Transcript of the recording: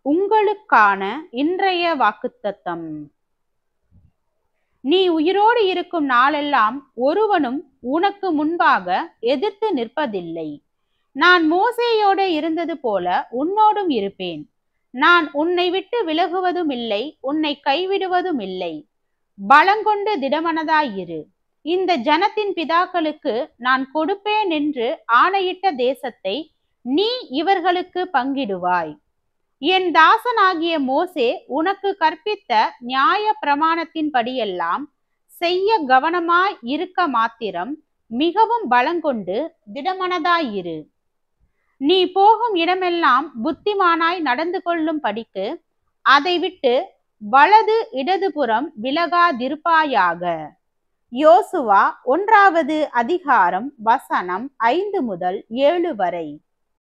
உங்களுக்கான இன்றைய வாக்குத்தத்தம். நீ உயிரோடு இருக்கும் நாளெல்லாம் ஒருவனும் உனக்கு முன்பாக எதிர்த்து நிற்பதில்லை. நான் மோசேயோடு இருந்தது போல உன்னோடும் இருப்பேன். நான் உன்னை விட்டு விலகுவதும் இல்லை, உன்னை கைவிடுவதும் இல்லை. பலங்கொண்டு திடமனதாயிரு. இந்த ஜனத்தின் பிதாக்களுக்கு நான் கொடுப்பேன் என்று ஆணையிட்ட தேசத்தை நீ இவர்களுக்கு பங்கிடுவாய். என் தாசனாகிய மோசே உனக்கு கற்பித்த நியாய பிரமாணத்தின் படியெல்லாம் செய்ய கவனமாய் இருக்க மாத்திரம் மிகவும் பலங்கொண்டு திடமனதாயிரு. நீ போகும் இடமெல்லாம் புத்திமானாய் நடந்து கொள்ளும் படிக்கு அதை விட்டு வலது இடதுபுறம் விலகாதிருப்பாயாக. யோசுவா 1 அதிகாரம் வசனம் 5 முதல் 7 வரை.